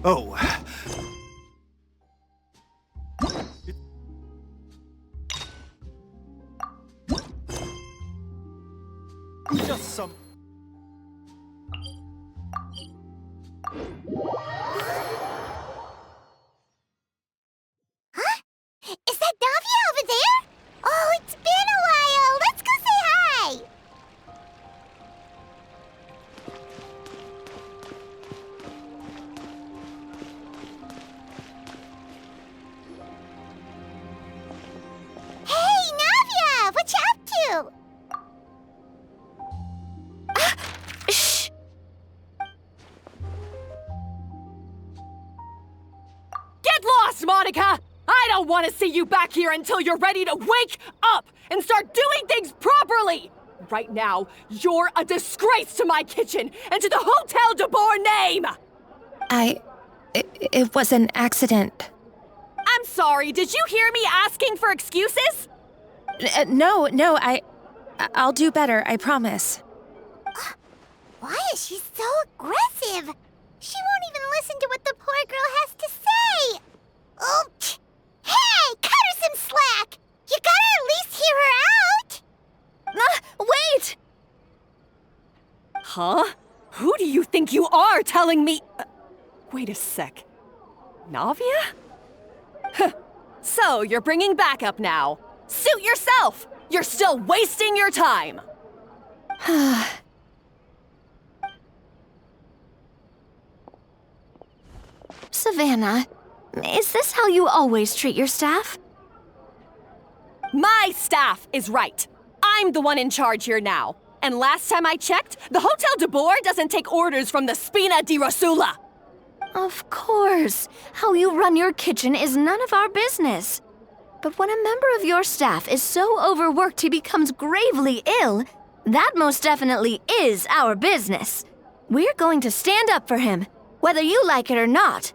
Oh. Just some. Huh? Is that Davia over there? Oh, it's been a while. Let's go say hi. Hey, Navia! What you up to? Shh! Get lost, Monica! I don't want to see you back here until you're ready to wake up and start doing things properly! Right now, you're a disgrace to my kitchen and to the Hotel de Boer name! It was an accident. I'm sorry, did you hear me asking for excuses? No, I'll do better, I promise. Why is she so aggressive? She won't even listen to what the poor girl has to say. Oh, hey, cut her some slack. You gotta at least hear her out. Wait! Huh? Who do you think you are telling me? Wait a sec. Navia? Huh. So, you're bringing backup now. Suit yourself! You're still wasting your time! Savannah, is this how you always treat your staff? My staff is right. I'm the one in charge here now. And last time I checked, the Hotel de Boer doesn't take orders from the Spina di Rosula. Of course. How you run your kitchen is none of our business. But when a member of your staff is so overworked he becomes gravely ill, that most definitely is our business. We're going to stand up for him, whether you like it or not.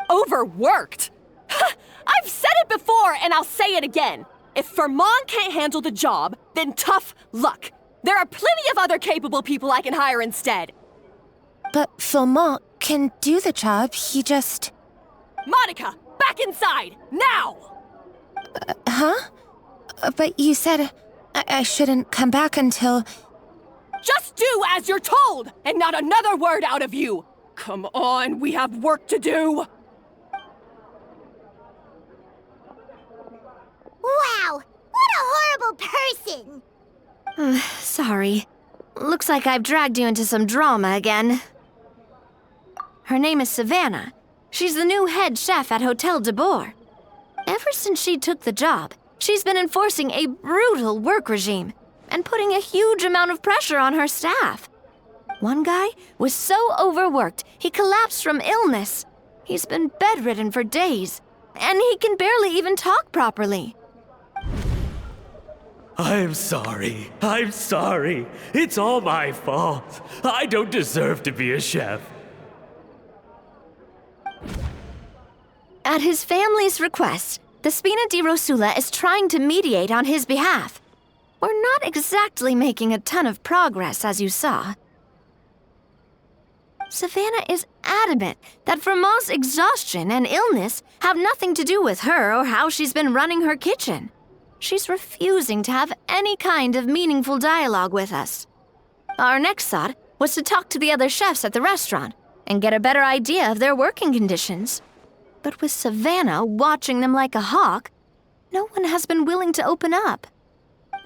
Overworked? I've said it before and I'll say it again. If Fermont can't handle the job, then tough luck. There are plenty of other capable people I can hire instead. But Philmont can do the job, he just... Monica, back inside, now! Huh? But you said I shouldn't come back until... Just do as you're told, and not another word out of you! Come on, we have work to do! Wow, what a horrible person. Sorry. Looks like I've dragged you into some drama again. Her name is Savannah. She's the new head chef at Hotel de Boer. Ever since she took the job, she's been enforcing a brutal work regime and putting a huge amount of pressure on her staff. One guy was so overworked, he collapsed from illness. He's been bedridden for days, and he can barely even talk properly. I'm sorry. It's all my fault. I don't deserve to be a chef. At his family's request, the Spina di Rosula is trying to mediate on his behalf. We're not exactly making a ton of progress, as you saw. Savannah is adamant that Vermont's exhaustion and illness have nothing to do with her or how she's been running her kitchen. She's refusing to have any kind of meaningful dialogue with us. Our next thought was to talk to the other chefs at the restaurant and get a better idea of their working conditions. But with Savannah watching them like a hawk, no one has been willing to open up.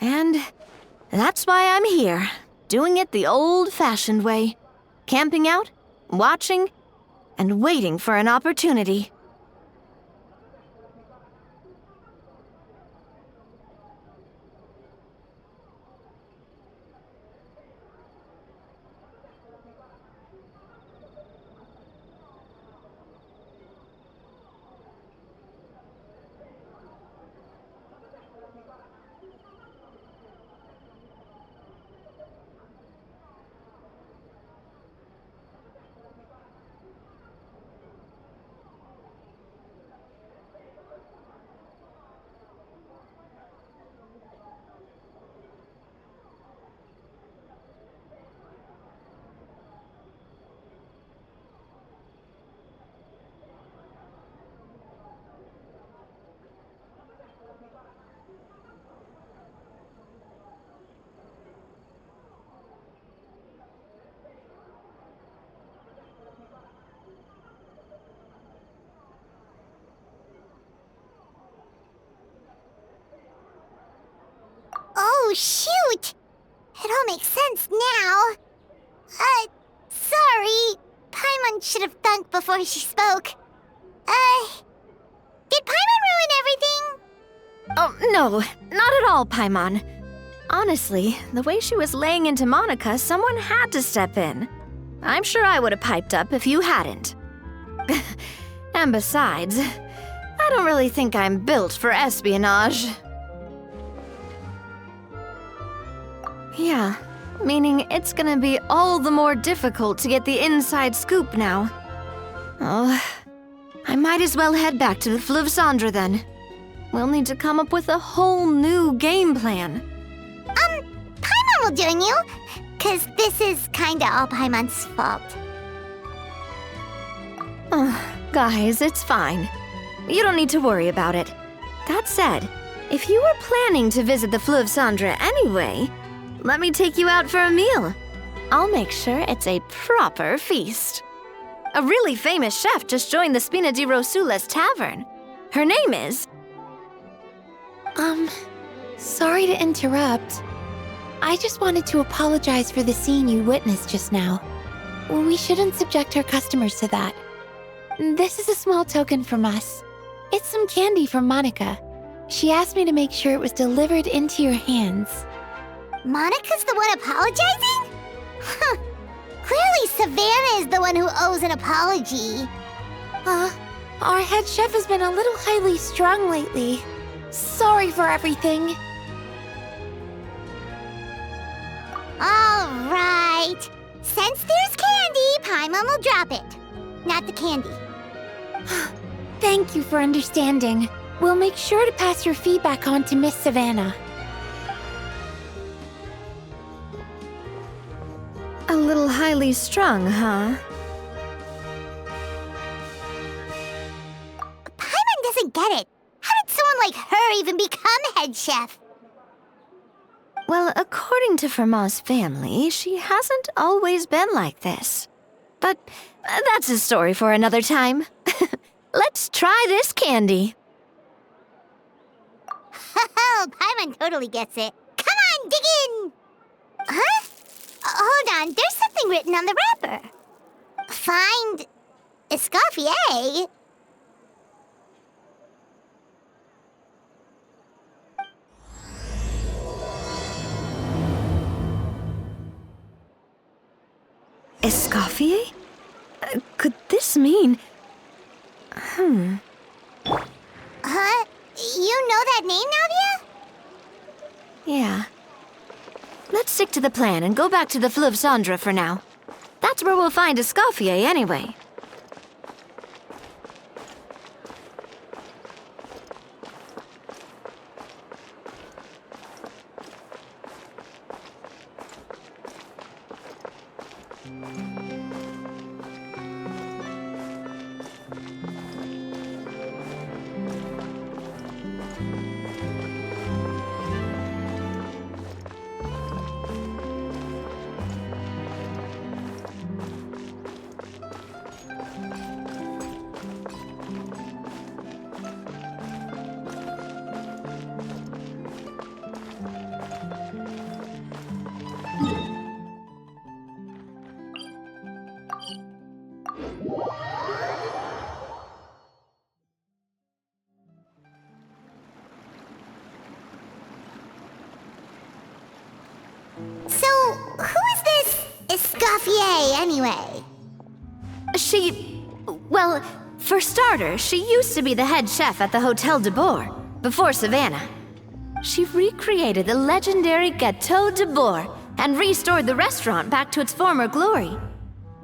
And that's why I'm here, doing it the old-fashioned way. Camping out, watching, and waiting for an opportunity. shoot! It all makes sense now. Sorry. Paimon should have thunk before she spoke. Did Paimon ruin everything? Oh, no, not at all, Paimon. Honestly, the way she was laying into Monica, someone had to step in. I'm sure I would have piped up if you hadn't. And besides, I don't really think I'm built for espionage. Yeah, meaning it's gonna be all the more difficult to get the inside scoop now. Oh, I might as well head back to the Fleuve Cendre then. We'll need to come up with a whole new game plan. Paimon will join you, 'cause this is kinda all Paimon's fault. Guys, it's fine. You don't need to worry about it. That said, if you were planning to visit the Fleuve Cendre anyway, let me take you out for a meal. I'll make sure it's a proper feast. A really famous chef just joined the Spina di Rosula's tavern. Her name is... Sorry to interrupt. I just wanted to apologize for the scene you witnessed just now. We shouldn't subject our customers to that. This is a small token from us. It's some candy from Monica. She asked me to make sure it was delivered into your hands. Monica's the one apologizing? Huh. Clearly Savannah is the one who owes an apology. Our head chef has been a little highly strung lately. Sorry for everything. All right. Since there's candy, Paimon will drop it. Not the candy. Thank you for understanding. We'll make sure to pass your feedback on to Miss Savannah. A little highly strung, huh? Paimon doesn't get it. How did someone like her even become head chef? Well, according to Fermat's family, she hasn't always been like this. But that's a story for another time. Let's try this candy. Oh, Paimon totally gets it. Come on, dig in! Huh? Hold on, there's something written on the wrapper. Find Escoffier? Escoffier? Could this mean... Huh? You know that name, Navia? Yeah. Let's stick to the plan and go back to the Fleuve Cendre for now. That's where we'll find Escoffier anyway. So, who is this Escoffier, anyway? Well, for starters, she used to be the head chef at the Hotel de Bourg, before Savannah. She recreated the legendary Gâteau de Bourg and restored the restaurant back to its former glory.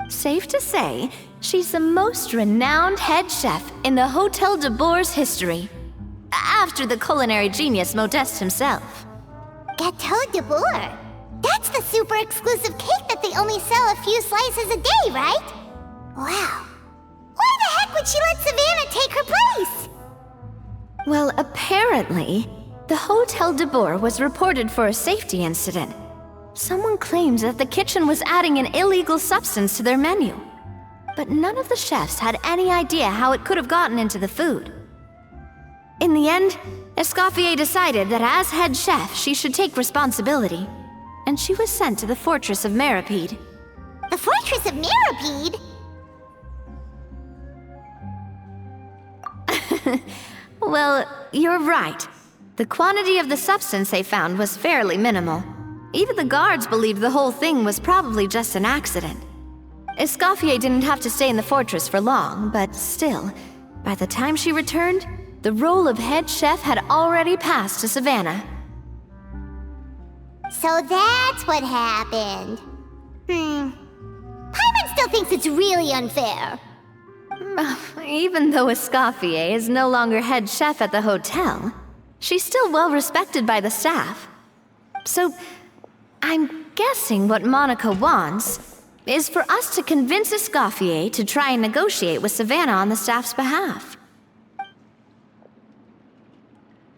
Safe to say, she's the most renowned head chef in the Hotel de Bourg's history, after the culinary genius Modeste himself. Gâteau de Bourg? That's the super exclusive cake that they only sell a few slices a day, right? Wow. Why the heck would she let Savannah take her place? Well, apparently, the Hotel de Bourg was reported for a safety incident. Someone claims that the kitchen was adding an illegal substance to their menu. But none of the chefs had any idea how it could have gotten into the food. In the end, Escoffier decided that as head chef, she should take responsibility, and she was sent to the fortress of Meripede. The Fortress of Meripede? Well, you're right. The quantity of the substance they found was fairly minimal. Even the guards believed the whole thing was probably just an accident. Escoffier didn't have to stay in the fortress for long, but still, by the time she returned, the role of head chef had already passed to Savannah. So that's what happened. Paimon still thinks it's really unfair. Even though Escoffier is no longer head chef at the hotel, she's still well respected by the staff. So, I'm guessing what Monica wants is for us to convince Escoffier to try and negotiate with Savannah on the staff's behalf.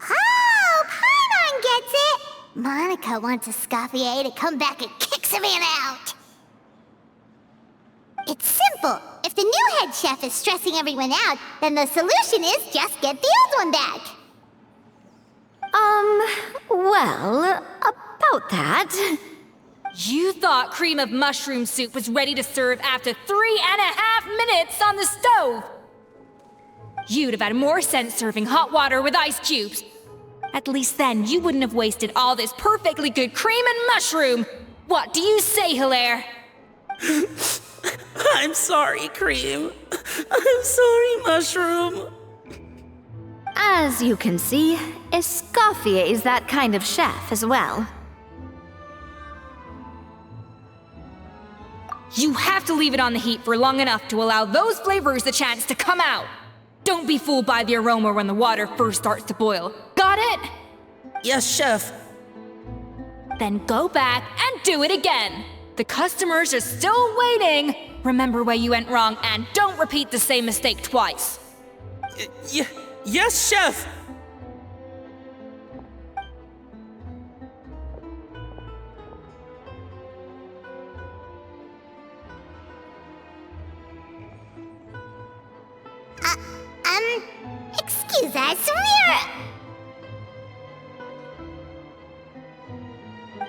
Oh, Paimon gets it! Monica wants Escoffier to come back and kick Savannah out. It's simple. If the new head chef is stressing everyone out, then the solution is just get the old one back. Well, about that. You thought cream of mushroom soup was ready to serve after 3.5 minutes on the stove. You'd have had more sense serving hot water with ice cubes. At least then you wouldn't have wasted all this perfectly good cream and mushroom. What do you say, Hilaire? I'm sorry, Cream. I'm sorry, Mushroom. As you can see, Escoffier is that kind of chef as well. You have to leave it on the heat for long enough to allow those flavors the chance to come out. Don't be fooled by the aroma when the water first starts to boil. Got it? Yes, Chef. Then go back and do it again. The customers are still waiting. Remember where you went wrong and don't repeat the same mistake twice. Yes, Chef. Excuse us,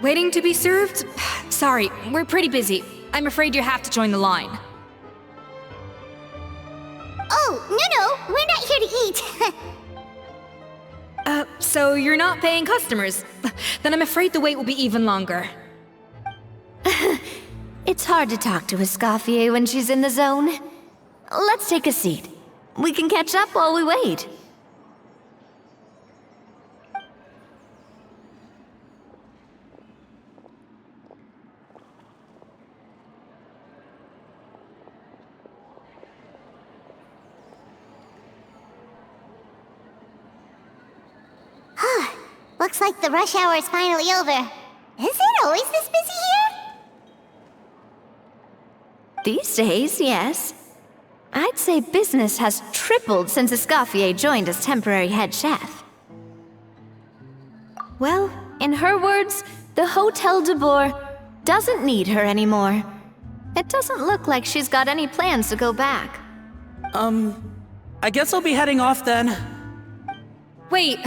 Waiting to be served? Sorry, we're pretty busy. I'm afraid you have to join the line. Oh, no, we're not here to eat. So you're not paying customers? Then I'm afraid the wait will be even longer. It's hard to talk to Escoffier when she's in the zone. Let's take a seat. We can catch up while we wait. Looks like the rush hour is finally over. Is it always this busy here? These days, yes. I'd say business has tripled since Escoffier joined as temporary head chef. Well, in her words, the Hotel de Boer doesn't need her anymore. It doesn't look like she's got any plans to go back. I guess I'll be heading off then. Wait,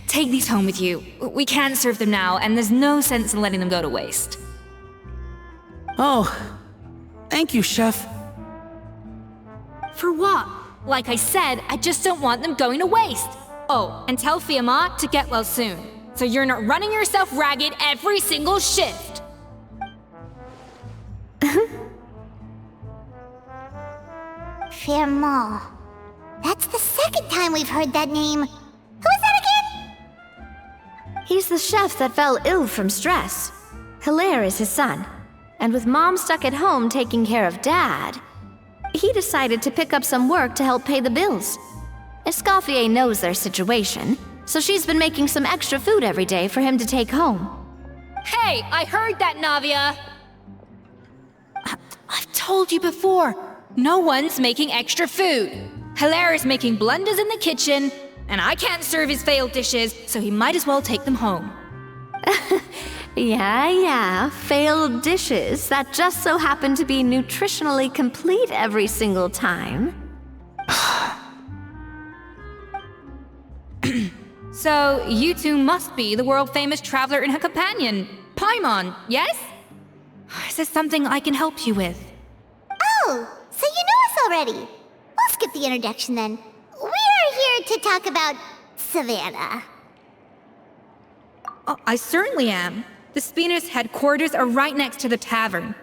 take these home with you. We can't serve them now, and there's no sense in letting them go to waste. Oh, thank you, Chef. For what? Like I said, I just don't want them going to waste. Oh, and tell Fiamma to get well soon, so you're not running yourself ragged every single shift. Fiamma. That's the second time we've heard that name. Who is that again? He's the chef that fell ill from stress. Hilaire is his son. And with Mom stuck at home taking care of Dad, he decided to pick up some work to help pay the bills. Escoffier knows their situation, so she's been making some extra food every day for him to take home. Hey, I heard that, Navia! I've told you before, no one's making extra food. Hilaire is making blunders in the kitchen, and I can't serve his failed dishes, so he might as well take them home. Yeah, failed dishes that just so happen to be nutritionally complete every single time. So, you two must be the world-famous traveler and her companion, Paimon, yes? Is this something I can help you with? Oh, so you know us already. We'll skip the introduction then. We are here to talk about Savannah. Oh, I certainly am. The Spina's headquarters are right next to the tavern.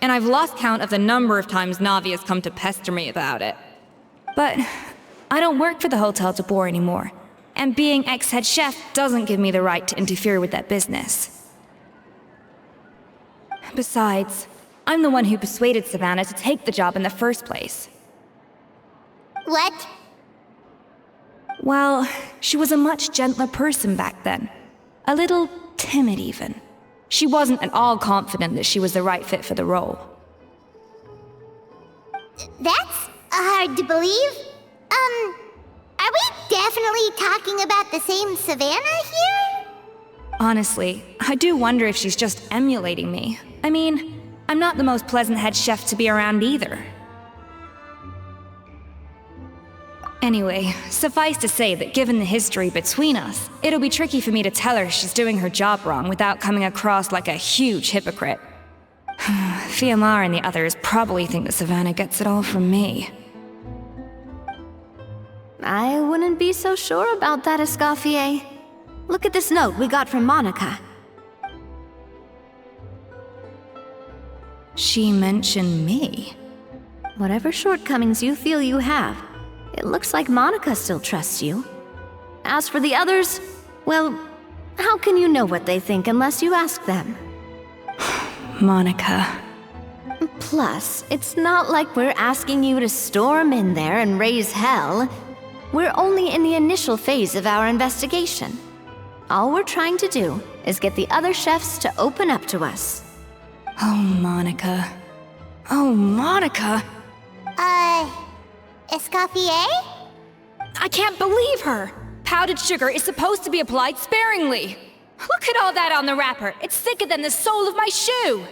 And I've lost count of the number of times Navi has come to pester me about it. But I don't work for the Hotel de Boer anymore. And being ex-head chef doesn't give me the right to interfere with that business. Besides, I'm the one who persuaded Savannah to take the job in the first place. What? Well, she was a much gentler person back then. A little timid, even. She wasn't at all confident that she was the right fit for the role. That's hard to believe. Are we definitely talking about the same Savannah here? Honestly, I do wonder if she's just emulating me. I mean, I'm not the most pleasant head chef to be around either. Anyway, suffice to say that given the history between us, it'll be tricky for me to tell her she's doing her job wrong without coming across like a huge hypocrite. Fiamar and the others probably think that Savannah gets it all from me. I wouldn't be so sure about that, Escoffier. Look at this note we got from Monica. She mentioned me. Whatever shortcomings you feel you have, it looks like Monica still trusts you. As for the others, well, how can you know what they think unless you ask them? Monica. Plus, it's not like we're asking you to storm in there and raise hell. We're only in the initial phase of our investigation. All we're trying to do is get the other chefs to open up to us. Oh, Monica. Oh, Monica! Escoffier? I can't believe her! Powdered sugar is supposed to be applied sparingly. Look at all that on the wrapper. It's thicker than the sole of my shoe.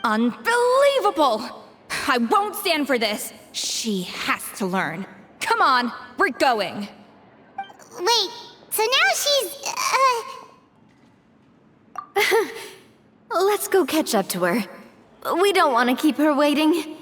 Unbelievable! I won't stand for this. She has to learn. Come on, we're going. Wait, so now she's, Let's go catch up to her. We don't want to keep her waiting.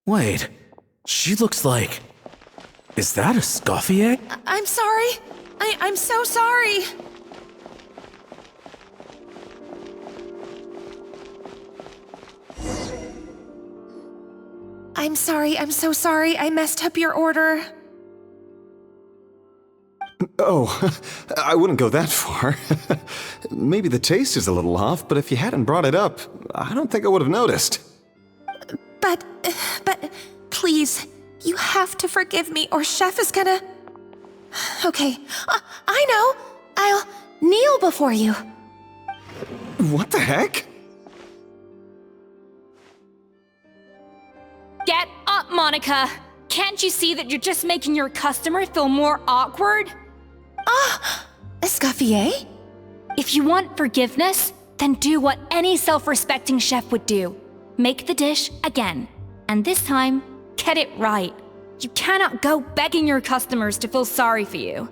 Wait, she looks like... Is that Escoffier? I'm sorry. I'm so sorry. I'm sorry, I'm so sorry. I messed up your order. Oh, I wouldn't go that far. Maybe the taste is a little off, but if you hadn't brought it up, I don't think I would have noticed. But, please, you have to forgive me or Chef is gonna... Okay, I know. I'll kneel before you. What the heck? Get up, Monica! Can't you see that you're just making your customer feel more awkward? Escoffier? If you want forgiveness, then do what any self-respecting chef would do. Make the dish again. And this time, get it right. You cannot go begging your customers to feel sorry for you.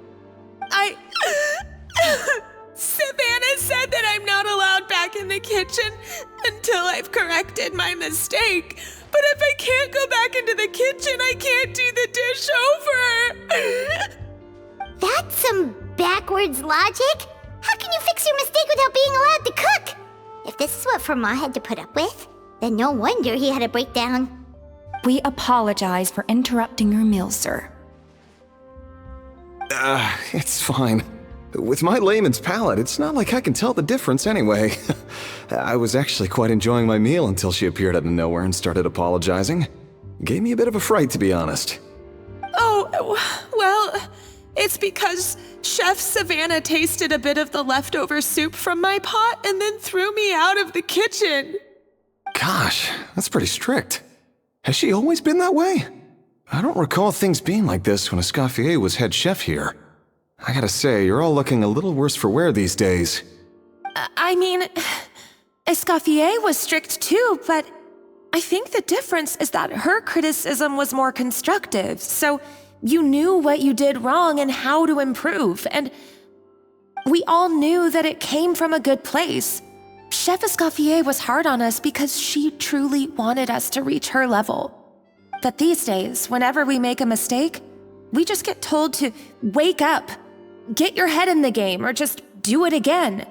Savannah said that I'm not allowed back in the kitchen until I've corrected my mistake. But if I can't go back into the kitchen, I can't do the dish over. that's some backwards logic. How can you fix your mistake without being allowed to cook? If this is what Fermat had to put up with, then no wonder he had a breakdown. We apologize for interrupting your meal, sir. It's fine. With my layman's palate, it's not like I can tell the difference anyway. I was actually quite enjoying my meal until she appeared out of nowhere and started apologizing. Gave me a bit of a fright, to be honest. Oh, well, it's because Chef Savannah tasted a bit of the leftover soup from my pot and then threw me out of the kitchen. Gosh, that's pretty strict. Has she always been that way? I don't recall things being like this when Escoffier was head chef here. I gotta say, you're all looking a little worse for wear these days. I mean, Escoffier was strict too, but I think the difference is that her criticism was more constructive, so you knew what you did wrong and how to improve, and we all knew that it came from a good place. Chef Escoffier was hard on us because she truly wanted us to reach her level. But these days, whenever we make a mistake, we just get told to wake up, get your head in the game, or just do it again.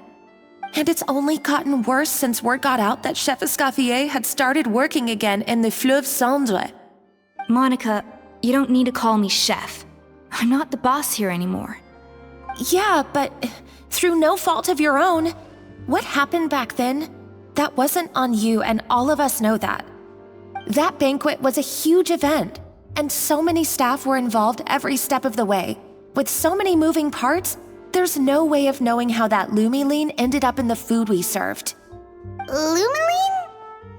And it's only gotten worse since word got out that Chef Escoffier had started working again in the Fleuve Cendre. Monica, you don't need to call me chef. I'm not the boss here anymore. Yeah, but through no fault of your own, what happened back then, that wasn't on you, and all of us know that. That banquet was a huge event, and so many staff were involved every step of the way. With so many moving parts, there's no way of knowing how that lumiline ended up in the food we served. Lumiline?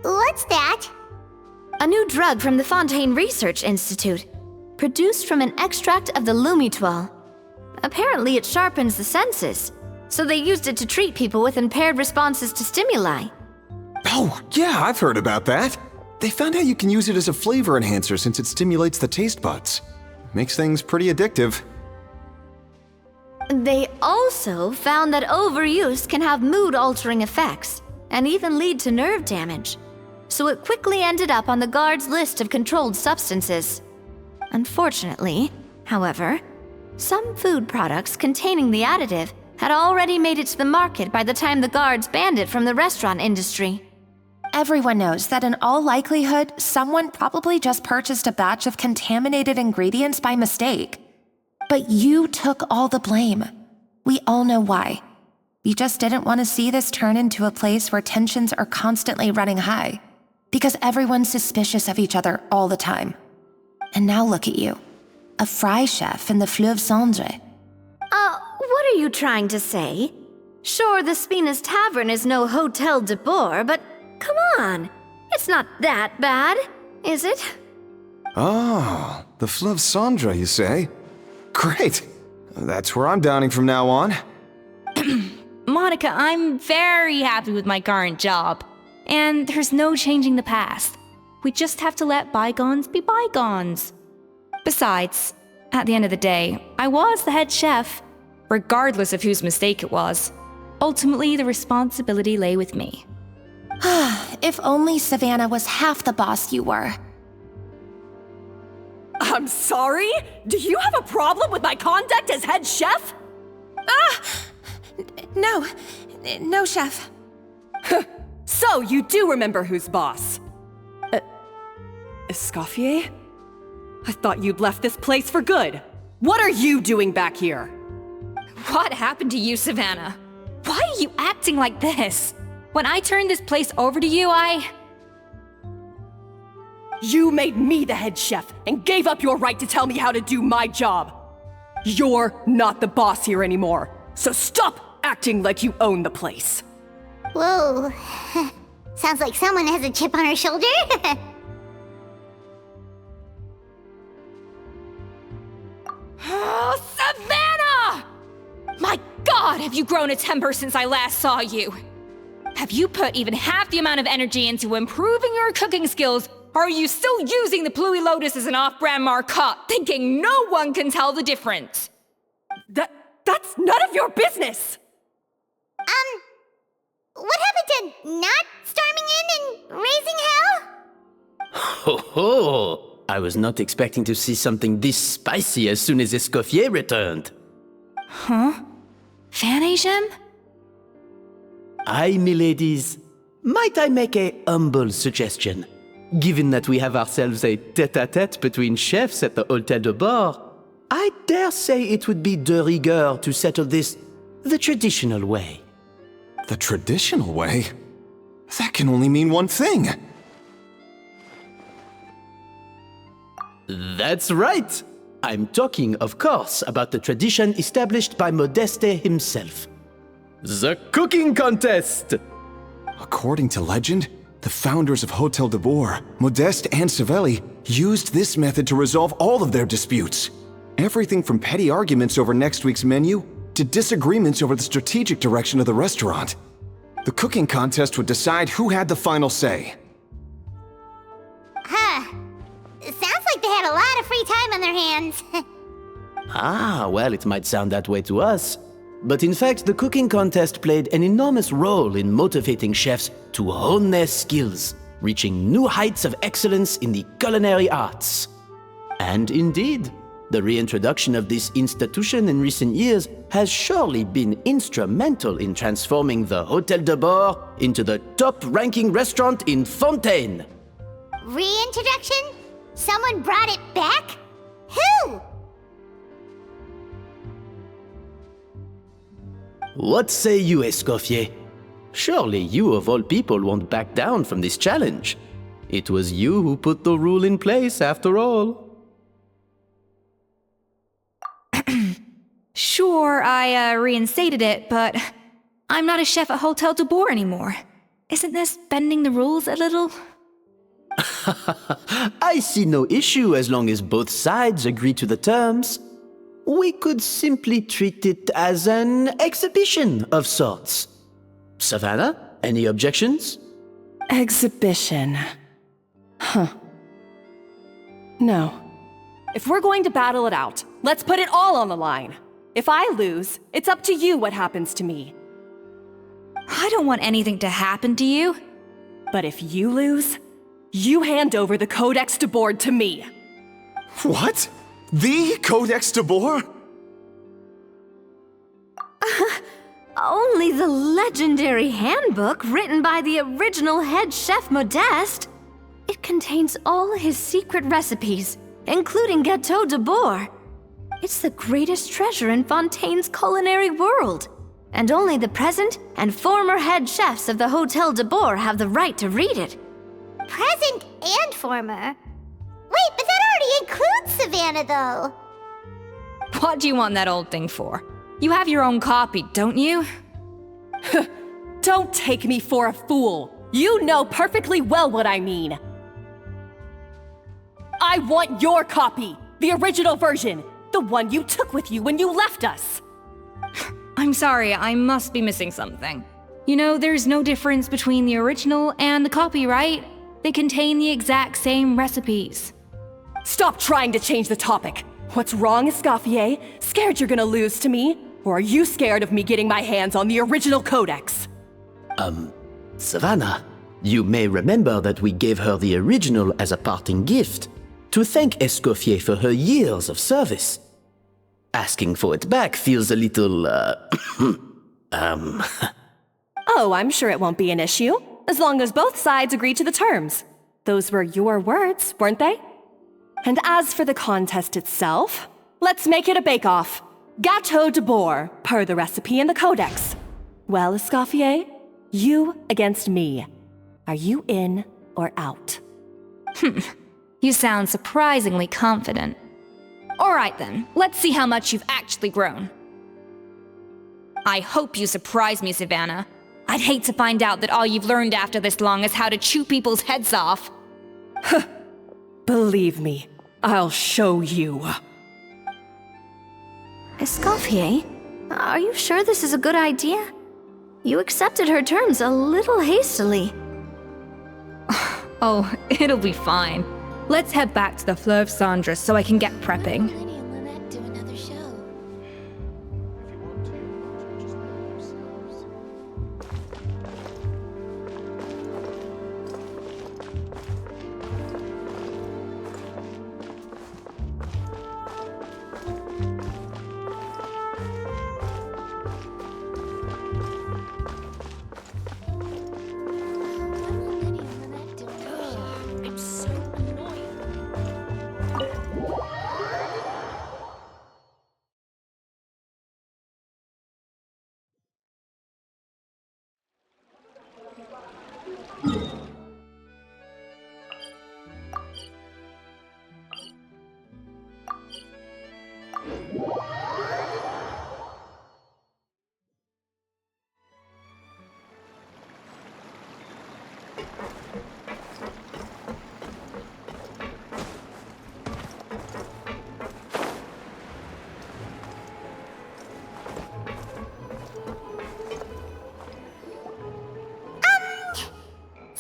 What's that? A new drug from the Fontaine Research Institute, produced from an extract of the lumitoile. Apparently it sharpens the senses, so they used it to treat people with impaired responses to stimuli. Oh, yeah, I've heard about that. They found out you can use it as a flavor enhancer since it stimulates the taste buds. Makes things pretty addictive. They also found that overuse can have mood-altering effects, and even lead to nerve damage. So it quickly ended up on the guard's list of controlled substances. Unfortunately, however, some food products containing the additive had already made it to the market by the time the guards banned it from the restaurant industry. Everyone knows that in all likelihood, someone probably just purchased a batch of contaminated ingredients by mistake. But you took all the blame. We all know why. You just didn't want to see this turn into a place where tensions are constantly running high, because everyone's suspicious of each other all the time. And now look at you, a fry chef in the Fleuve Cendre. What are you trying to say? Sure, the Spina's Tavern is no Hotel de Boer, but come on, it's not that bad, is it? Oh, the Fleuve Cendre, you say? Great. That's where I'm dining from now on. Monica, I'm very happy with my current job. And there's no changing the past. We just have to let bygones be bygones. Besides, at the end of the day, I was the head chef, regardless of whose mistake it was. Ultimately, the responsibility lay with me. If only Savannah was half the boss you were. I'm sorry? Do you have a problem with my conduct as head chef? No, chef. So you do remember who's boss? Escoffier? I thought you'd left this place for good. What are you doing back here? What happened to you, Savannah? Why are you acting like this? When I turned this place over to you, You made me the head chef and gave up your right to tell me how to do my job. You're not the boss here anymore, so stop acting like you own the place. Whoa. Sounds like someone has a chip on her shoulder. Oh, Savannah! My God, have you grown a temper since I last saw you? Have you put even half the amount of energy into improving your cooking skills, or are you still using the Pluie Lotus as an off-brand marcotte, thinking no one can tell the difference? That's none of your business! What happened to not storming in and raising hell? Ho ho! I was not expecting to see something this spicy as soon as Escoffier returned. Huh? Fan Agem? Aye, miladies. Might I make a humble suggestion? Given that we have ourselves a tête-à-tête between chefs at the Hôtel de Bord, I dare say it would be de rigueur to settle this the traditional way. The traditional way? That can only mean one thing. That's right! I'm talking, of course, about the tradition established by Modeste himself. The cooking contest! According to legend, the founders of Hotel de Boer, Modeste and Savelli, used this method to resolve all of their disputes. Everything from petty arguments over next week's menu to disagreements over the strategic direction of the restaurant. The cooking contest would decide who had the final say. Huh. Sounds like they had a lot of free time on their hands. Ah, well, it might sound that way to us. But in fact, the cooking contest played an enormous role in motivating chefs to hone their skills, reaching new heights of excellence in the culinary arts. And indeed, the reintroduction of this institution in recent years has surely been instrumental in transforming the Hotel de Boer into the top-ranking restaurant in Fontaine. Reintroduction? Someone brought it back? Who? What say you, Escoffier? Surely you of all people won't back down from this challenge. It was you who put the rule in place, after all. Sure, I reinstated it, but I'm not a chef at Hotel de Boer anymore. Isn't this bending the rules a little? I see no issue as long as both sides agree to the terms. We could simply treat it as an exhibition of sorts. Savannah, any objections? Exhibition. Huh. No. If we're going to battle it out, let's put it all on the line. If I lose, it's up to you what happens to me. I don't want anything to happen to you. But if you lose, you hand over the Codex de Boer to me. What? The Codex de Boer? Only the legendary handbook written by the original head chef Modeste. It contains all his secret recipes, including Gâteau de Boer. It's the greatest treasure in Fontaine's culinary world, and only the present and former head chefs of the Hotel de Boer have the right to read it. Present and former? Wait, but that already includes Savannah, though. What do you want that old thing for? You have your own copy, don't you? Don't take me for a fool. You know perfectly well what I mean. I want your copy, the original version, the one you took with you when you left us. I'm sorry, I must be missing something. You know, there's no difference between the original and the copy, right? They contain the exact same recipes. Stop trying to change the topic. What's wrong, Escoffier? Scared you're gonna lose to me? Or are you scared of me getting my hands on the original codex? Savannah, you may remember that we gave her the original as a parting gift, to thank Escoffier for her years of service. Asking for it back feels a little, Oh, I'm sure it won't be an issue, as long as both sides agree to the terms. Those were your words, weren't they? And as for the contest itself, let's make it a bake-off. Gâteau de Boer, per the recipe in the codex. Well, Escoffier, you against me. Are you in or out? You sound surprisingly confident. Alright then, let's see how much you've actually grown. I hope you surprise me, Savannah. I'd hate to find out that all you've learned after this long is how to chew people's heads off. Believe me, I'll show you. Escoffier, are you sure this is a good idea? You accepted her terms a little hastily. Oh, it'll be fine. Let's head back to the Fleuve Cendres so I can get prepping. Lenny and Lynette do another show.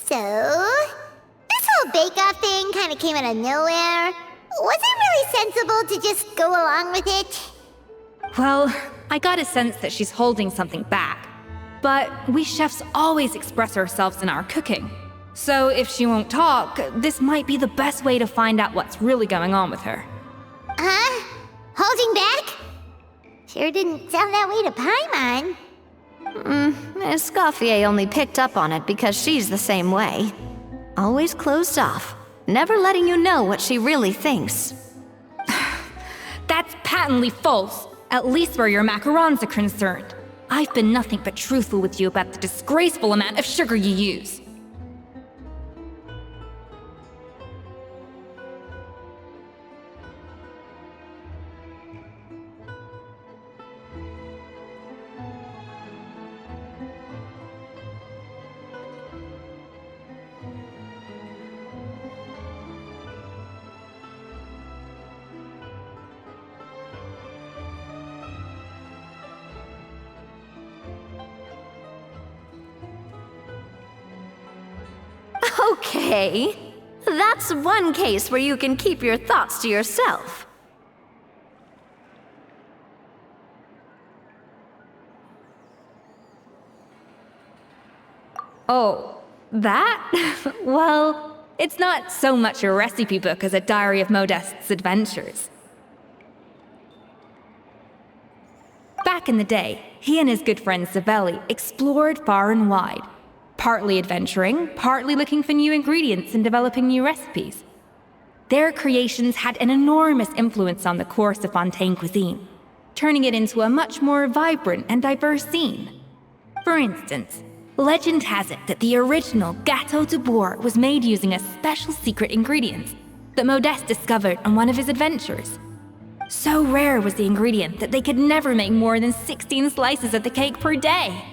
So, this whole bake-off thing kind of came out of nowhere. Was it really sensible to just go along with it? Well, I got a sense that she's holding something back. But we chefs always express ourselves in our cooking. So if she won't talk, this might be the best way to find out what's really going on with her. Huh? Holding back? Sure didn't sound that way to Paimon. Escoffier only picked up on it because she's the same way. Always closed off, never letting you know what she really thinks. That's patently false, at least where your macarons are concerned. I've been nothing but truthful with you about the disgraceful amount of sugar you use. Okay, that's one case where you can keep your thoughts to yourself. Oh, that? Well, it's not so much a recipe book as a diary of Modeste's adventures. Back in the day, he and his good friend Savelli explored far and wide, partly adventuring, partly looking for new ingredients and developing new recipes. Their creations had an enormous influence on the course of Fontaine cuisine, turning it into a much more vibrant and diverse scene. For instance, legend has it that the original Gâteau de Bourg was made using a special secret ingredient that Modeste discovered on one of his adventures. So rare was the ingredient that they could never make more than 16 slices of the cake per day.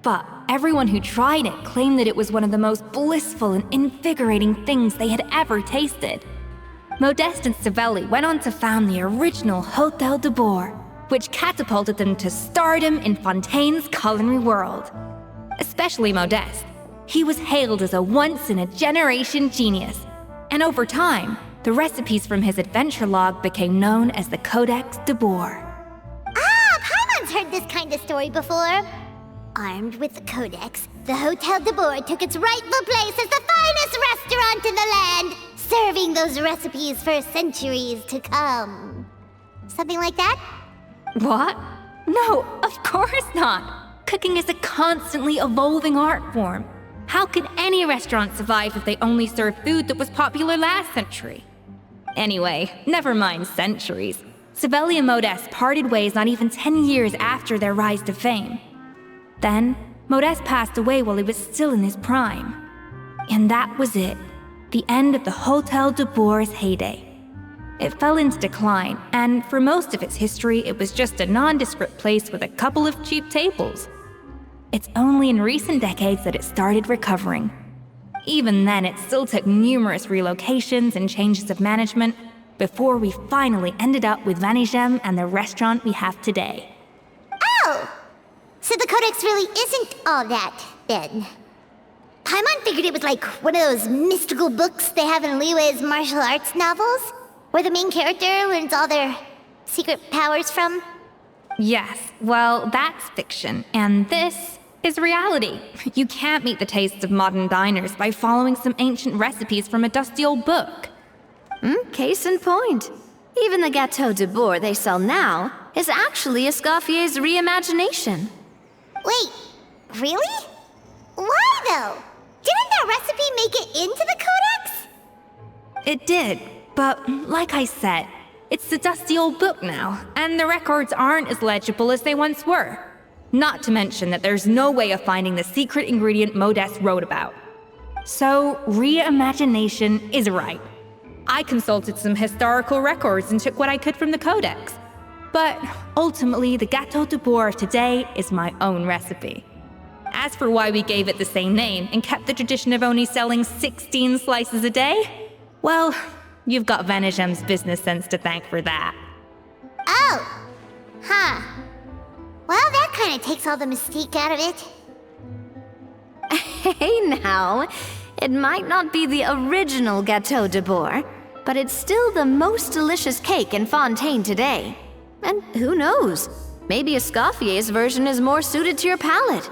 But everyone who tried it claimed that it was one of the most blissful and invigorating things they had ever tasted. Modeste and Savelli went on to found the original Hôtel de Bourg, which catapulted them to stardom in Fontaine's culinary world. Especially Modeste. He was hailed as a once-in-a-generation genius, and over time, the recipes from his adventure log became known as the Codex de Bourg. Ah, Paimon's heard this kind of story before. Armed with the Codex, the Hôtel de Bourg took its rightful place as the finest restaurant in the land, serving those recipes for centuries to come. Something like that? What? No, of course not. Cooking is a constantly evolving art form. How could any restaurant survive if they only served food that was popular last century? Anyway, never mind centuries. Savelli and Modeste parted ways not even 10 years after their rise to fame. Then, Modeste passed away while he was still in his prime. And that was it. The end of the Hôtel de Bourg's heyday. It fell into decline, and for most of its history, it was just a nondescript place with a couple of cheap tables. It's only in recent decades that it started recovering. Even then, it still took numerous relocations and changes of management before we finally ended up with Vanigem and the restaurant we have today. Oh! So the Codex really isn't all that, then. Paimon figured it was like one of those mystical books they have in Liwei's martial arts novels, where the main character learns all their secret powers from. Yes, well, that's fiction, and this is reality. You can't meet the tastes of modern diners by following some ancient recipes from a dusty old book. Case in point. Even the Gâteau de Bourg they sell now is actually Escoffier's reimagination. Wait, really? Why though? Didn't that recipe make it into the Codex? It did, but like I said, it's the dusty old book now, and the records aren't as legible as they once were. Not to mention that there's no way of finding the secret ingredient Modeste wrote about. So, reimagination is right. I consulted some historical records and took what I could from the Codex. But ultimately, the gâteau de bourg of today is my own recipe. As for why we gave it the same name and kept the tradition of only selling 16 slices a day, well, you've got Venegem's business sense to thank for that. Oh. Huh. Well, that kind of takes all the mystique out of it. Hey now, it might not be the original Gâteau de Bourg, but it's still the most delicious cake in Fontaine today. And who knows, maybe Escoffier's version is more suited to your palate.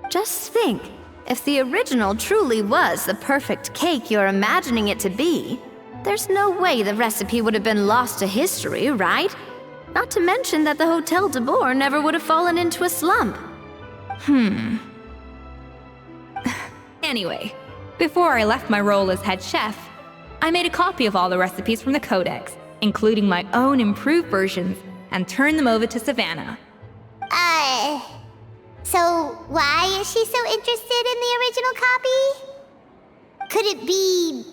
Just think, if the original truly was the perfect cake you're imagining it to be, there's no way the recipe would have been lost to history, right? Not to mention that the Hotel de Bourg never would have fallen into a slump. Anyway, before I left my role as head chef, I made a copy of all the recipes from the Codex, including my own improved versions, and turned them over to Savannah. So why is she so interested in the original copy? Could it be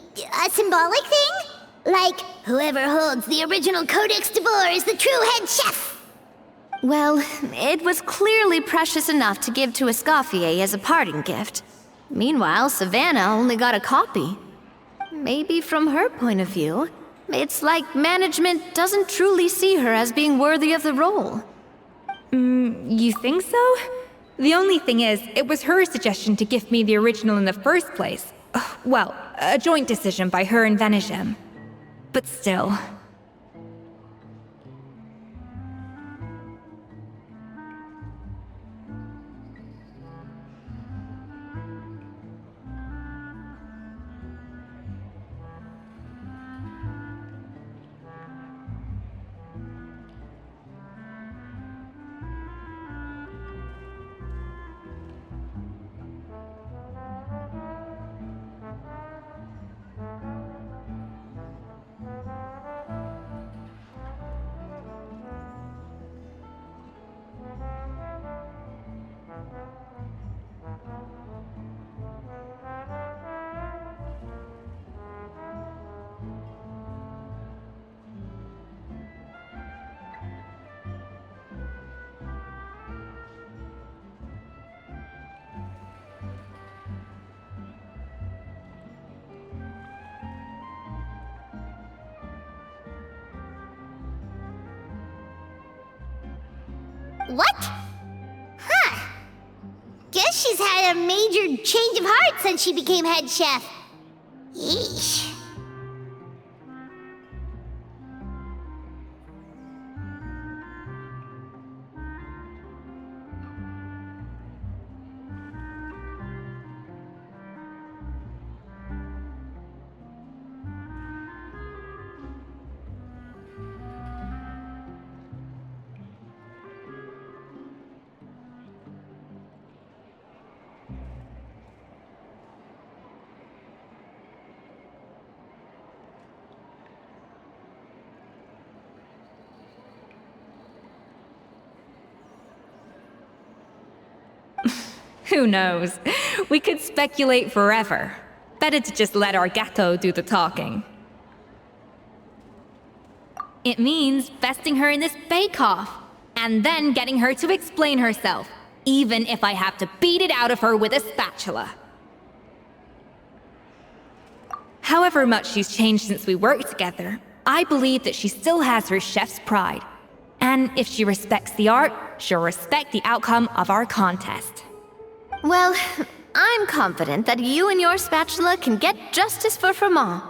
a symbolic thing? Like, whoever holds the original Codex de Bourg is the true head chef? Well, it was clearly precious enough to give to Escoffier as a parting gift. Meanwhile, Savannah only got a copy. Maybe from her point of view, it's like management doesn't truly see her as being worthy of the role. You think so? The only thing is, it was her suggestion to gift me the original in the first place. Well, a joint decision by her and Venegem. But still. What? Huh. Guess she's had a major change of heart since she became head chef. Yeesh. Who knows? We could speculate forever. Better to just let our gâteau do the talking. It means besting her in this bake-off, and then getting her to explain herself, even if I have to beat it out of her with a spatula. However much she's changed since we worked together, I believe that she still has her chef's pride. And if she respects the art, she'll respect the outcome of our contest. Well, I'm confident that you and your spatula can get justice for Froment.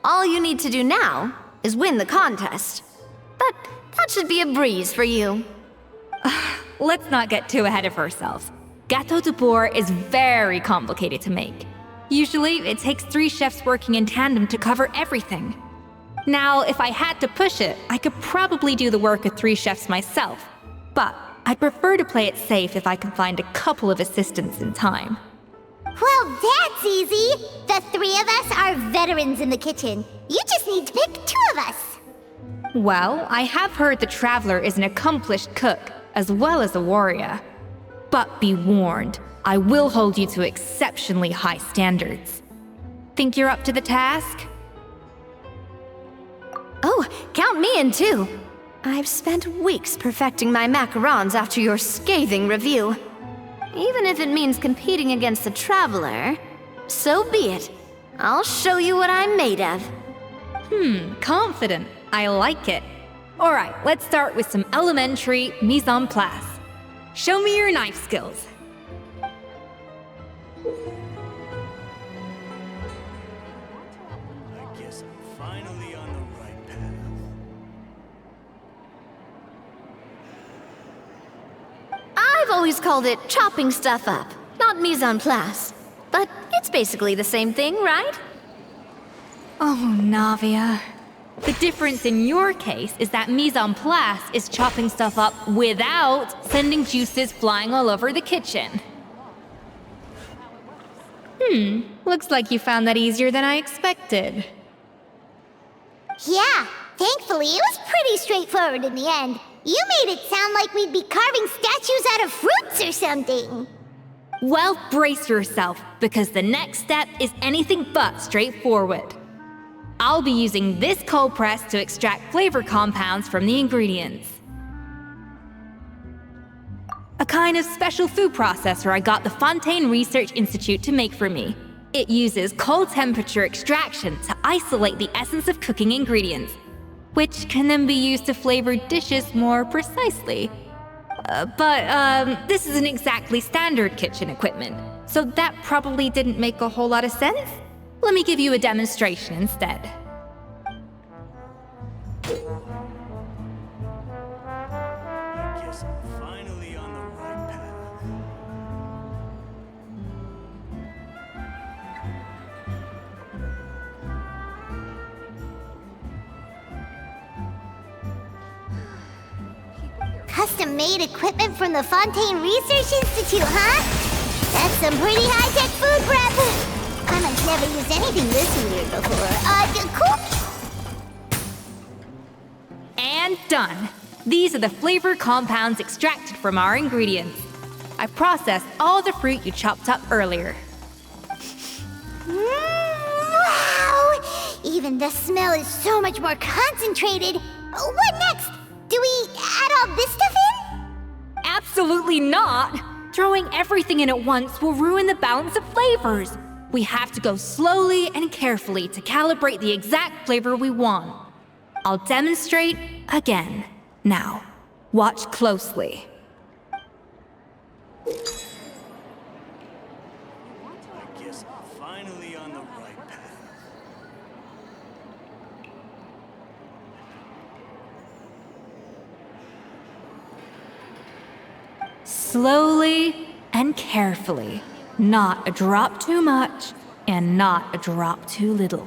All you need to do now is win the contest. But that should be a breeze for you. Let's not get too ahead of ourselves. Gâteau de Bourg is very complicated to make. Usually, it takes 3 chefs working in tandem to cover everything. Now, if I had to push it, I could probably do the work of 3 chefs myself. But I'd prefer to play it safe if I can find a couple of assistants in time. Well, that's easy. The 3 of us are veterans in the kitchen. You just need to pick 2 of us. Well, I have heard the Traveler is an accomplished cook, as well as a warrior. But be warned, I will hold you to exceptionally high standards. Think you're up to the task? Oh, count me in too. I've spent weeks perfecting my macarons after your scathing review. Even if it means competing against the Traveler, so be it. I'll show you what I'm made of. Confident. I like it. Alright, let's start with some elementary mise en place. Show me your knife skills. I guess I'm finally on the right path. I've always called it chopping stuff up, not mise en place. But it's basically the same thing, right? Oh, Navia. The difference in your case is that mise en place is chopping stuff up without sending juices flying all over the kitchen. Looks like you found that easier than I expected. Yeah, thankfully it was pretty straightforward in the end. You made it sound like we'd be carving statues out of fruits or something. Well, brace yourself, because the next step is anything but straightforward. I'll be using this cold press to extract flavor compounds from the ingredients. A kind of special food processor I got the Fontaine Research Institute to make for me. It uses cold temperature extraction to isolate the essence of cooking ingredients, which can then be used to flavor dishes more precisely. But this isn't exactly standard kitchen equipment, so that probably didn't make a whole lot of sense. Let me give you a demonstration instead. I guess I'm finally on the right path. Custom-made equipment from the Fontaine Research Institute, huh? That's some pretty high-tech food prep. I've never used anything this weird before. Cool. And done. These are the flavor compounds extracted from our ingredients. I processed all the fruit you chopped up earlier. Wow! Even the smell is so much more concentrated. What next? Do we add all this stuff in? Absolutely not! Throwing everything in at once will ruin the balance of flavors. We have to go slowly and carefully to calibrate the exact flavor we want. I'll demonstrate again. Now, watch closely. I guess I'm finally on the right path. Slowly and carefully. Not a drop too much, and not a drop too little.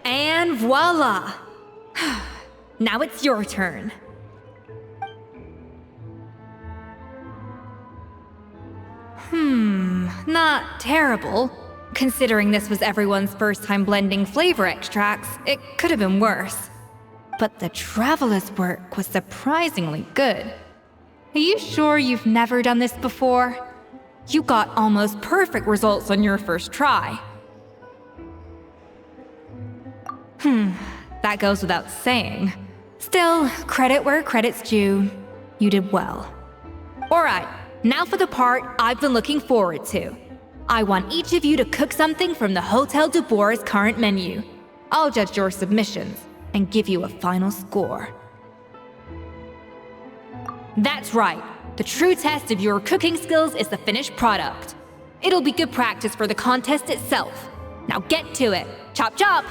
And voila! Now it's your turn. Not terrible. Considering this was everyone's first time blending flavor extracts, it could have been worse. But the Traveler's work was surprisingly good. Are you sure you've never done this before? You got almost perfect results on your first try. That goes without saying. Still, credit where credit's due. You did well. Alright, now for the part I've been looking forward to. I want each of you to cook something from the Hotel du Bois' current menu. I'll judge your submissions and give you a final score. That's right. The true test of your cooking skills is the finished product. It'll be good practice for the contest itself. Now get to it. Chop chop!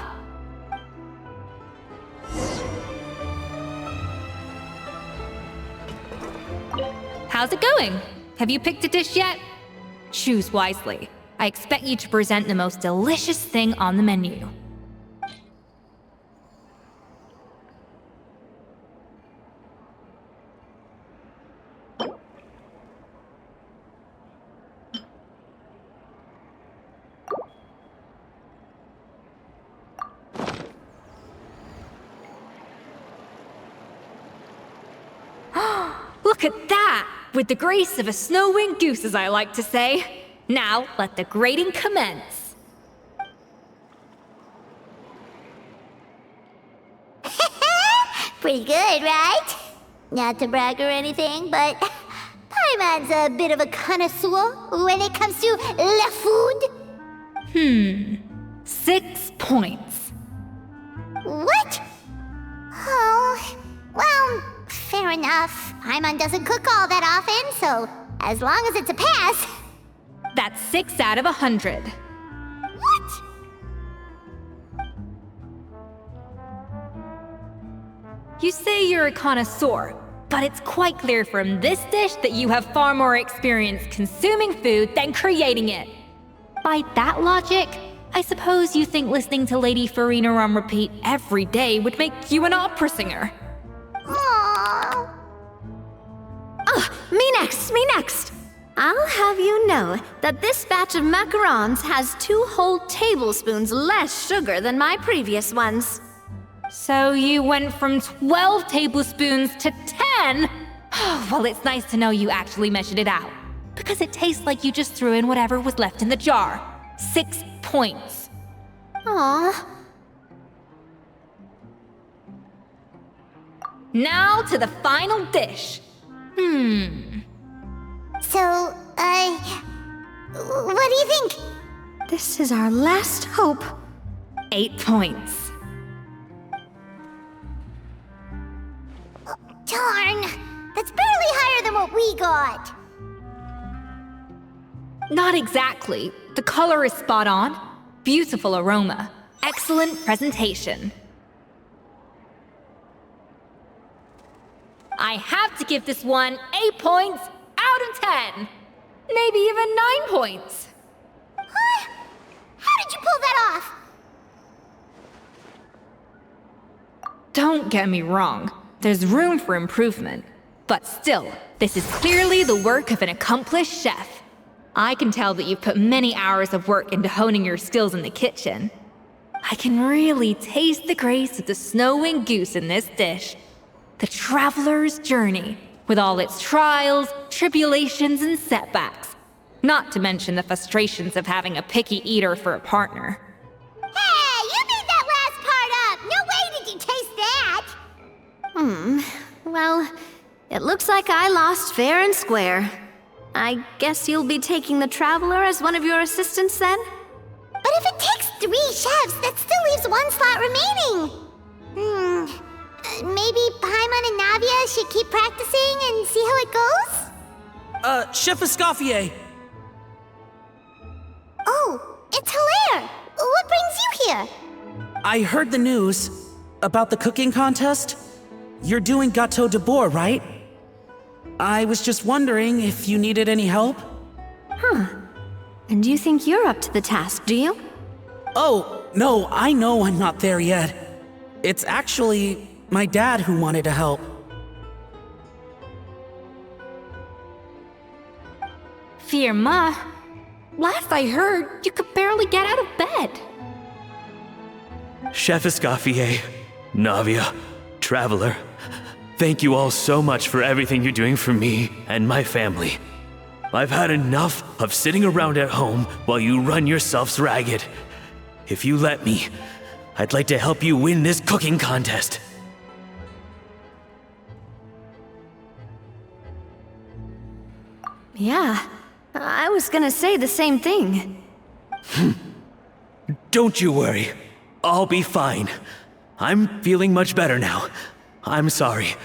How's it going? Have you picked a dish yet? Choose wisely. I expect you to present the most delicious thing on the menu. with the grace of a snow-winged goose, as I like to say. Now, let the grating commence. Pretty good, right? Not to brag or anything, but Paimon's a bit of a connoisseur when it comes to la food. 6 points. What? Oh, well, fair enough. Paimon doesn't cook all that often, so as long as it's a pass. That's 6 out of 100. What? You say you're a connoisseur, but it's quite clear from this dish that you have far more experience consuming food than creating it. By that logic, I suppose you think listening to Lady Farina on repeat every day would make you an opera singer. Aww. Me next! I'll have you know that this batch of macarons has 2 whole tablespoons less sugar than my previous ones. So you went from 12 tablespoons to 10? Well, it's nice to know you actually measured it out, because it tastes like you just threw in whatever was left in the jar. 6 points. Aw. Now to the final dish. So, what do you think? This is our last hope. 8 points. Darn, that's barely higher than what we got. Not exactly. The color is spot on. Beautiful aroma. Excellent presentation. I have to give this one 8 points out of 10. Maybe even 9 points. Huh? How did you pull that off? Don't get me wrong. There's room for improvement. But still, this is clearly the work of an accomplished chef. I can tell that you've put many hours of work into honing your skills in the kitchen. I can really taste the grace of the snow-winged goose in this dish. The traveler's journey, with all its trials, tribulations, and setbacks. Not to mention the frustrations of having a picky eater for a partner. Hey, you made that last part up! No way did you taste that! Well, it looks like I lost fair and square. I guess you'll be taking the Traveler as one of your assistants then? But if it takes 3 chefs, that still leaves 1 slot remaining. Maybe Paimon and Navia should keep practicing and see how it goes? Chef Escoffier! Oh, it's Hilaire! What brings you here? I heard the news about the cooking contest. You're doing Gâteau de Bois, right? I was just wondering if you needed any help? And you think you're up to the task, do you? Oh, no, I know I'm not there yet. It's actually my dad who wanted to help. Firma, last I heard, you could barely get out of bed. Chef Escoffier, Navia, Traveler, thank you all so much for everything you're doing for me and my family. I've had enough of sitting around at home while you run yourselves ragged. If you let me, I'd like to help you win this cooking contest. Yeah, I was gonna say the same thing. Don't you worry. I'll be fine. I'm feeling much better now. I'm sorry.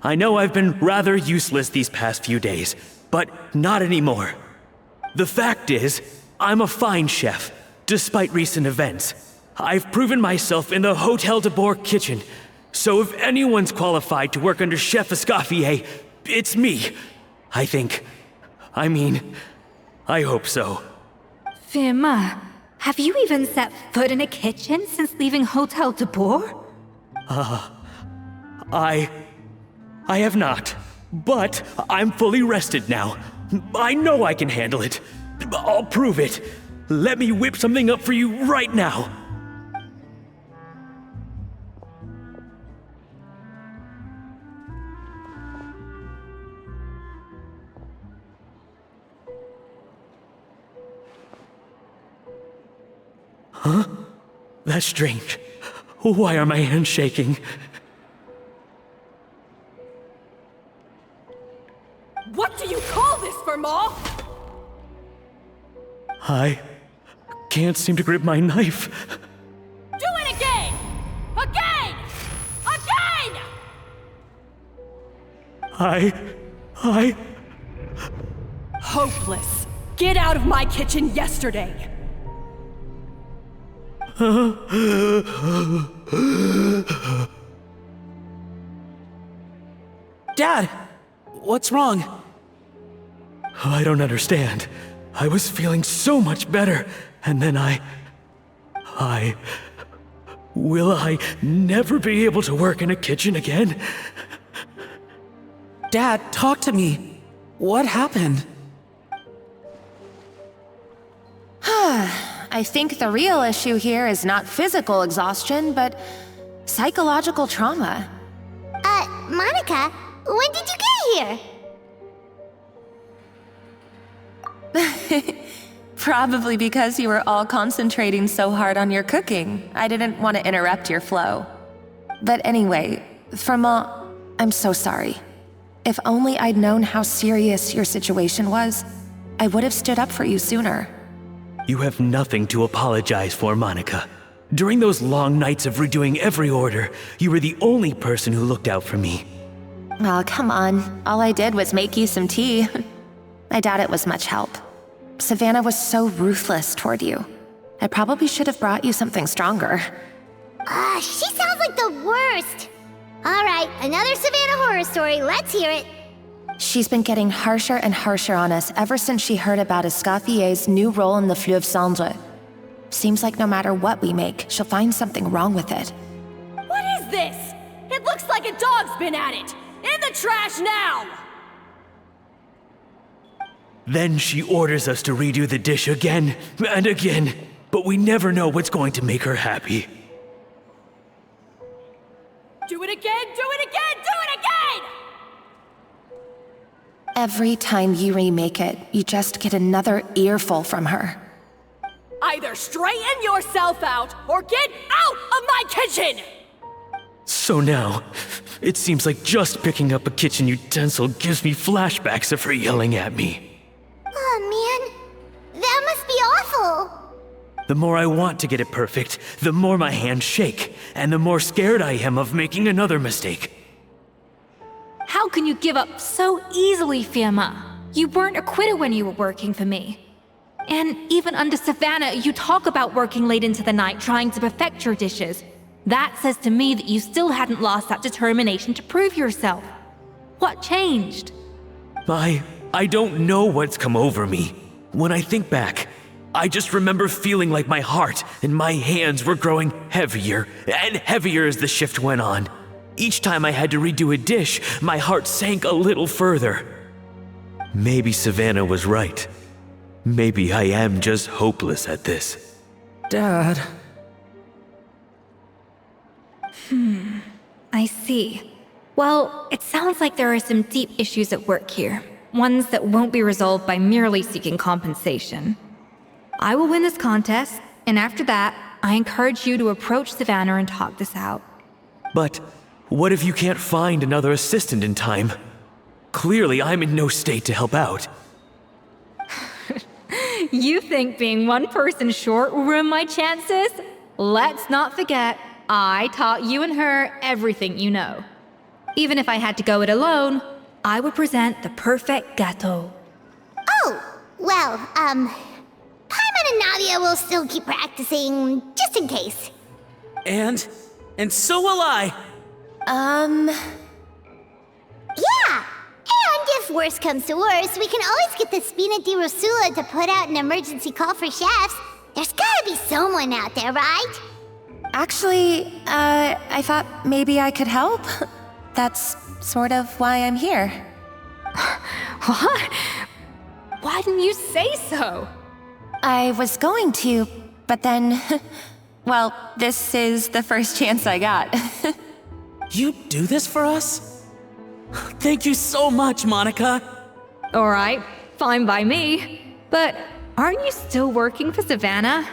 I know I've been rather useless these past few days, but not anymore. The fact is, I'm a fine chef, despite recent events. I've proven myself in the Hotel de Bois kitchen, so if anyone's qualified to work under Chef Escoffier, it's me. I think. I hope so. Firma, have you even set foot in a kitchen since leaving Hotel de Bois? I have not, but I'm fully rested now. I know I can handle it. I'll prove it. Let me whip something up for you right now. That's strange. Why are my hands shaking? What do you call this, Verma? I can't seem to grip my knife. Do it again! Again! Again! I... Hopeless. Get out of my kitchen yesterday. Dad, what's wrong? I don't understand. I was feeling so much better, and then Will I never be able to work in a kitchen again? Dad, talk to me. What happened? I think the real issue here is not physical exhaustion, but psychological trauma. Monica, when did you get here? Probably because you were all concentrating so hard on your cooking. I didn't want to interrupt your flow. But anyway, Verma, I'm so sorry. If only I'd known how serious your situation was, I would have stood up for you sooner. You have nothing to apologize for, Monica. During those long nights of redoing every order, you were the only person who looked out for me. Oh, come on. All I did was make you some tea. I doubt it was much help. Savannah was so ruthless toward you. I probably should have brought you something stronger. She sounds like the worst. All right, another Savannah horror story. Let's hear it. She's been getting harsher and harsher on us ever since she heard about Escoffier's new role in the Fleuve Cendre. Seems like no matter what we make, she'll find something wrong with it. What is this? It looks like a dog's been at it! In the trash now! Then she orders us to redo the dish again and again, but we never know what's going to make her happy. Do it again, do it again, do it again! Every time you remake it, you just get another earful from her. Either straighten yourself out, or get out of my kitchen! So now, it seems like just picking up a kitchen utensil gives me flashbacks of her yelling at me. Oh man, that must be awful. The more I want to get it perfect, the more my hands shake, and the more scared I am of making another mistake. How can you give up so easily, Firma? You weren't a quitter when you were working for me. And even under Savannah, you talk about working late into the night trying to perfect your dishes. That says to me that you still hadn't lost that determination to prove yourself. What changed? I don't know what's come over me. When I think back, I just remember feeling like my heart and my hands were growing heavier and heavier as the shift went on. Each time I had to redo a dish, my heart sank a little further. Maybe Savannah was right. Maybe I am just hopeless at this. Dad. I see. Well, it sounds like there are some deep issues at work here. Ones that won't be resolved by merely seeking compensation. I will win this contest, and after that, I encourage you to approach Savannah and talk this out. But what if you can't find another assistant in time? Clearly, I'm in no state to help out. You think being one person short will ruin my chances? Let's not forget, I taught you and her everything you know. Even if I had to go it alone, I would present the perfect gâteau. Oh, well, Paimon and Nadia will still keep practicing, just in case. And so will I. Yeah! And if worse comes to worse, we can always get the Spina di Rosula to put out an emergency call for chefs. There's gotta be someone out there, right? Actually, I thought maybe I could help. That's sort of why I'm here. What? Why didn't you say so? I was going to, but then... well, this is the first chance I got. You do this for us? Thank you so much, Monica. Alright, fine by me. But aren't you still working for Savannah?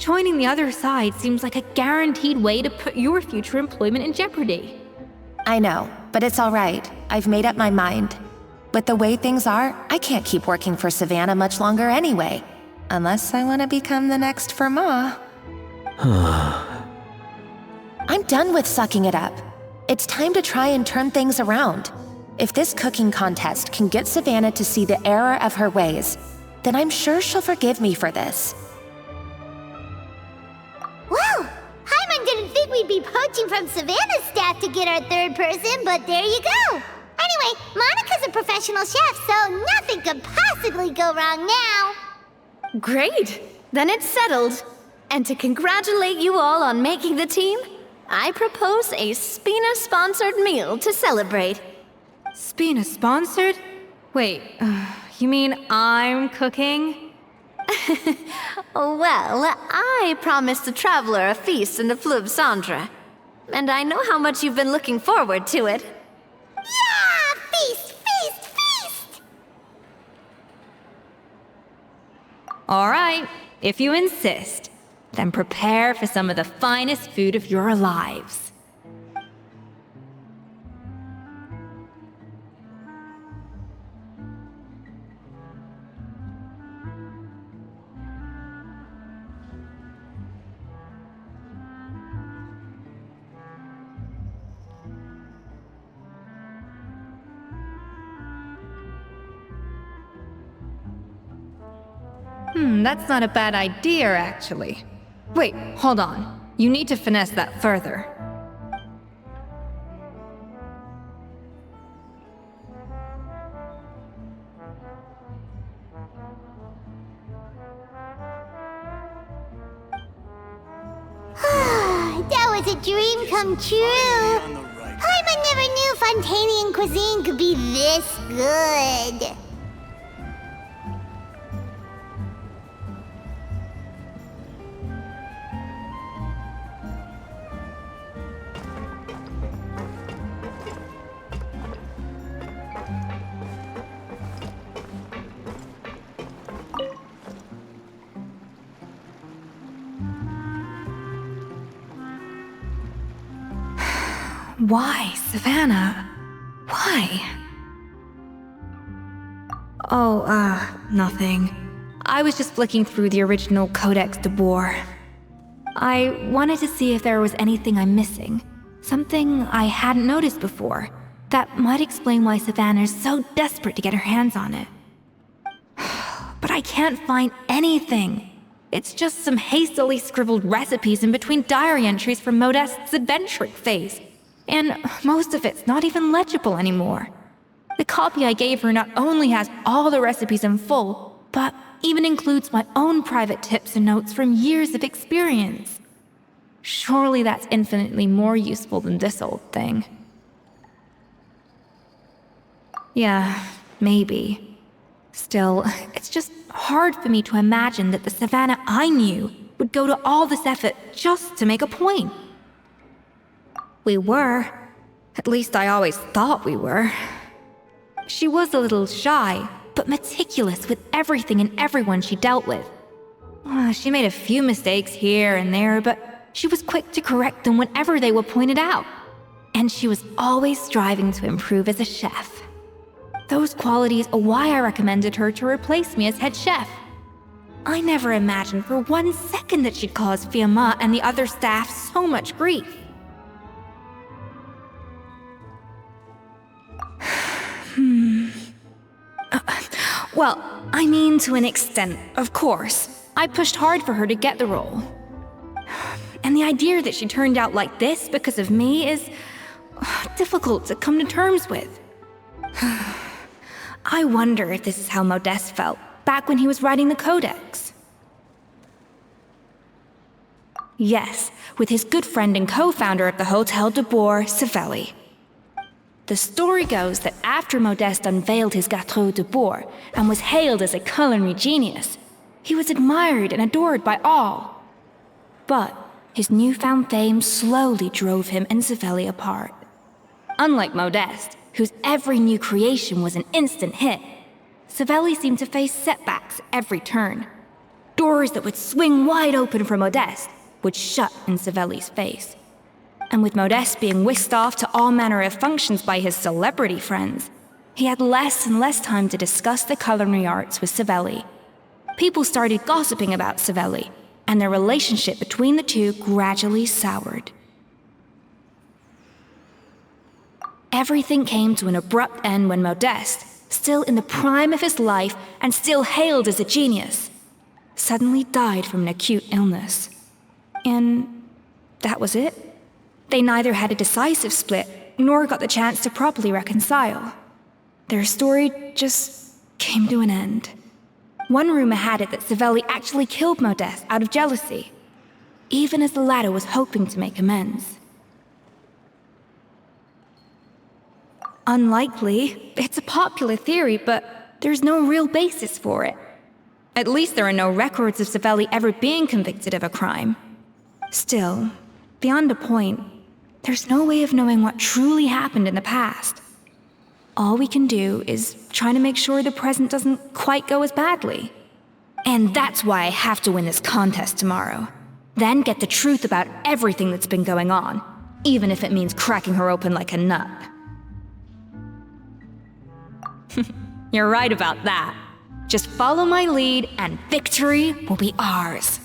Joining the other side seems like a guaranteed way to put your future employment in jeopardy. I know, but it's all right. I've made up my mind. With the way things are, I can't keep working for Savannah much longer anyway. Unless I want to become the next Fermat. I'm done with sucking it up. It's time to try and turn things around. If this cooking contest can get Savannah to see the error of her ways, then I'm sure she'll forgive me for this. Well, Hyman didn't think we'd be poaching from Savannah's staff to get our third person, but there you go. Anyway, Monica's a professional chef, so nothing could possibly go wrong now. Great! Then it's settled. And to congratulate you all on making the team, I propose a Spina-sponsored meal to celebrate. Spina sponsored? Wait, you mean I'm cooking? Well, I promised the traveler a feast in the Fleuve Cendre. And I know how much you've been looking forward to it. Yeah! Feast, feast, feast! All right, if you insist, then prepare for some of the finest food of your lives. That's not a bad idea, actually. Wait, hold on. You need to finesse that further. That was a dream come true. Hyman never knew Fontanian cuisine could be this good. Why, Savannah? Why? Oh, nothing. I was just flicking through the original Codex de Boer. I wanted to see if there was anything I'm missing. Something I hadn't noticed before. That might explain why Savannah's so desperate to get her hands on it. But I can't find anything. It's just some hastily scribbled recipes in between diary entries from Modeste's adventuring phase. And most of it's not even legible anymore. The copy I gave her not only has all the recipes in full, but even includes my own private tips and notes from years of experience. Surely that's infinitely more useful than this old thing. Yeah, maybe. Still, it's just hard for me to imagine that the Savannah I knew would go to all this effort just to make a point. We were. At least I always thought we were. She was a little shy, but meticulous with everything and everyone she dealt with. She made a few mistakes here and there, but she was quick to correct them whenever they were pointed out. And she was always striving to improve as a chef. Those qualities are why I recommended her to replace me as head chef. I never imagined for 1 second that she'd cause Fermat and the other staff so much grief. Well, I mean to an extent, of course. I pushed hard for her to get the role. And the idea that she turned out like this because of me is difficult to come to terms with. I wonder if this is how Modeste felt back when he was writing the Codex. Yes, with his good friend and co-founder of the Hotel de Boer, Savelli. The story goes that after Modeste unveiled his Gâteau de Boer and was hailed as a culinary genius, he was admired and adored by all. But his newfound fame slowly drove him and Savelli apart. Unlike Modeste, whose every new creation was an instant hit, Savelli seemed to face setbacks every turn. Doors that would swing wide open for Modeste would shut in Savelli's face. And with Modeste being whisked off to all manner of functions by his celebrity friends, he had less and less time to discuss the culinary arts with Savelli. People started gossiping about Savelli, and their relationship between the two gradually soured. Everything came to an abrupt end when Modeste, still in the prime of his life and still hailed as a genius, suddenly died from an acute illness. And that was it. They neither had a decisive split, nor got the chance to properly reconcile. Their story just came to an end. One rumor had it that Savelli actually killed Modeste out of jealousy, even as the latter was hoping to make amends. Unlikely. It's a popular theory, but there's no real basis for it. At least there are no records of Savelli ever being convicted of a crime. Still, beyond a point, there's no way of knowing what truly happened in the past. All we can do is try to make sure the present doesn't quite go as badly. And that's why I have to win this contest tomorrow. Then get the truth about everything that's been going on, even if it means cracking her open like a nut. You're right about that. Just follow my lead and victory will be ours.